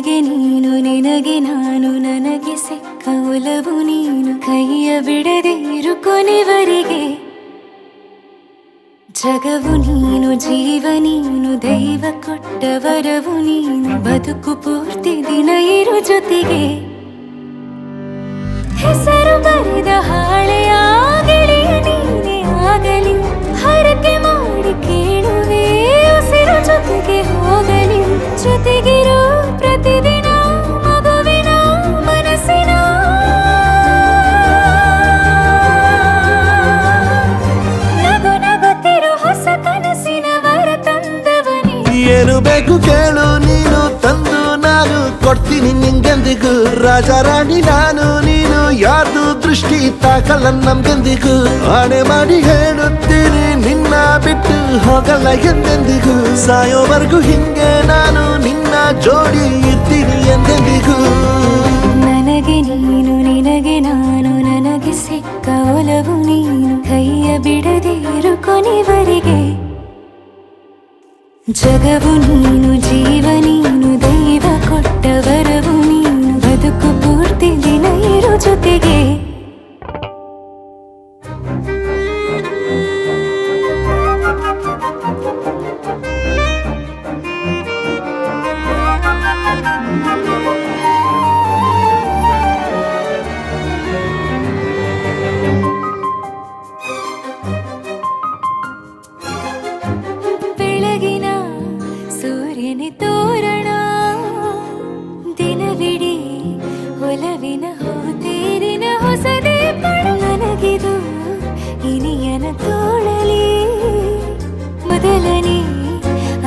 ನನಗೆ ನೀನು ನಿನಗೆ ನಾನು ನನಗೆ ಸಿಕ್ಕ ಒಲವು ನೀನು ಕೈಯ ಬಿಡದೆ ಇರು ಕೊನೆವರೆಗೆ ಜಗವು ನೀನು ಜೀವ ನೀನು ದೈವ ಕೊಟ್ಟ ವರವು ನೀನು ಬದುಕು ಪೂರ್ತಿ ದಿನ ಇರು ಜೊತೆಗೆ ಹೆಸರು ಬರೆದ ಹಾಳೆಯಾಗಲಿ ನೀನೇ ಆಗಲಿ ಹರಕೆ ಮಾಡಿ ಕೇಳುವೆ ಉಸಿರು ಜೊತೆಗೆ ಹೋಗಲಿ ಜೊತೆಗಿರೋ ಪ್ರತಿದಿನ ಮಗುವಿನ ಮನಸ್ಸಿನ ನಗು ನಗುತ್ತಿರೋ ಹೊಸ ಕನಸಿನ ವರ ತಂದವನೇ ಏನು ಬೇಕು ಕೇಳು ನೀನು ತಂದು ನಾನು ಕೊಡ್ತೀನಿ ನಿಂಗೆಂದಿಗೂ ರಾಜ ರಾಣಿ ನಾನು ನೀನು ಯಾರ್ದು ದೃಷ್ಟಿ ತಾಕಲ್ಲ ನಮ್ಗೆಂದಿಗೂ ಆಣೆ ಮಾಡಿ ಹೇಳುತ್ತೀನಿ ನಿನ್ನ ಬಿಟ್ಟು ಹೋಗಲ್ಲ ಎಂದೆಂದಿಗೂ ಸಾಯೋವರೆಗೂ ಹಿಂಗೆ ನಾನು ನಿನ್ನ ಜೋಡಿ ಇರ್ತೀನಿ ಎಂದೆಂದಿಗೂ ನನಗೆ ನೀನು ನಿನಗೆ ನಾನು ನನಗೆ ಸಿಕ್ಕ ಒಲವು ನೀನು ಕೈಯ ಬಿಡದೆ ಇರು ಕೊನೆವರೆಗೆ ಜಗವು ನೀನು ಜೀವ ನೀನು ದೈವ ಕೊಟ್ಟ ವರವು ನೀನು ಬದುಕು ಪೂರ್ತಿ ದಿನ ಇರು ಜೊತೆಗೆ ಬೆಳಗಿನ ಸೂರ್ಯನ ತೋರಣ ದಿನವಿಡೀ ಒಲವಿನ ಹೋತೇರಿನ ಹೊಸದೇ ನನಗಿದು ಇನಿಯನ ತೋಳಲಿ ಮೊದಲನೇ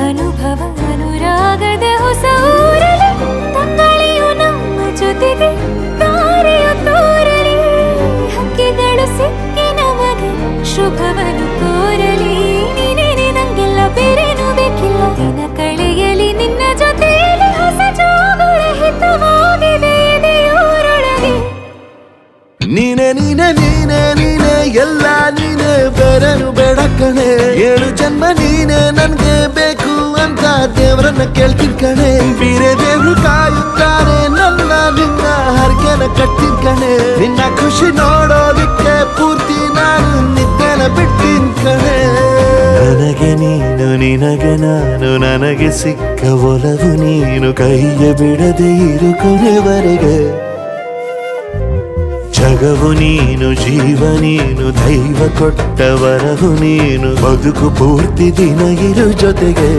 ಅನುಭವ ಅನುರಾಗದ ಹೊಸ ಊರಲಿ ತಂಗಳಿಯು ನಮ್ಮ ಜೊತೆಗೆ ತಾರೆಯು ತೋರಲಿ ಹಕ್ಕಿಗಳು ಸಿಕ್ಕಿ ನಮಗೆ ಶುಭವನ್ನು ಕೋರಲಿ ನೀನೇ ನಂಗೆಲ್ಲ ಬೇರೇನು ಬೇಕಿಲ್ಲ ದಿನ ಕಳೆಯಲಿ ನಿನ್ನ ಜೊತೆಯಲ್ಲಿ ಹೊಸ ಜೋಗುಳ ಹಿತವಾಗಿದೆ ಎದೆಯೂರೊಳಗೆ ನೀನೆ ನೀನೆ ನೀನೆ ನೀನೆ ಎಲ್ಲ ನೀನೆ ಬೇರೆನು ಬೇಡ ಕಣೆ ಏಳು ಜನ್ಮ ನೀನೆ ನನ್ಗೆ ಬೇಕು ಅಂತ ದೇವರನ್ನ ಕೇಳ್ತೀನಿ ಕಣೆ ಬೇರೆ ದೇವ್ರು ಕಾಯುತ್ತಾರೆ ನನ್ನ ನಿನ್ನ ಹರಕೆನ ಕಟ್ತೀನಿ ಕಣೆ ನಿನ್ನ ಖುಷಿ ನೋಡೋದಿಕ್ಕೆ ಪೂರ್ತಿ ನಾನು ನಿದ್ದೆನ ಬಿಟ್ಟಿನ್ ಕಣೆ ನನಗೆ ನೀನು ನಿನಗೆ ನಾನು ನನಗೆ ಸಿಕ್ಕ ಒಲವು ನೀನು ಕೈಯ ಬಿಡದೆ ಇರು ಕೊನೆವರೆಗೆ ಜಗವು ನೀನು ಜೀವ ನೀನು ದೈವ ಕೊಟ್ಟ ವರವು ನೀನು ಬದುಕು ಪೂರ್ತಿ ದಿನ ಇರು ಜೊತೆಗೆ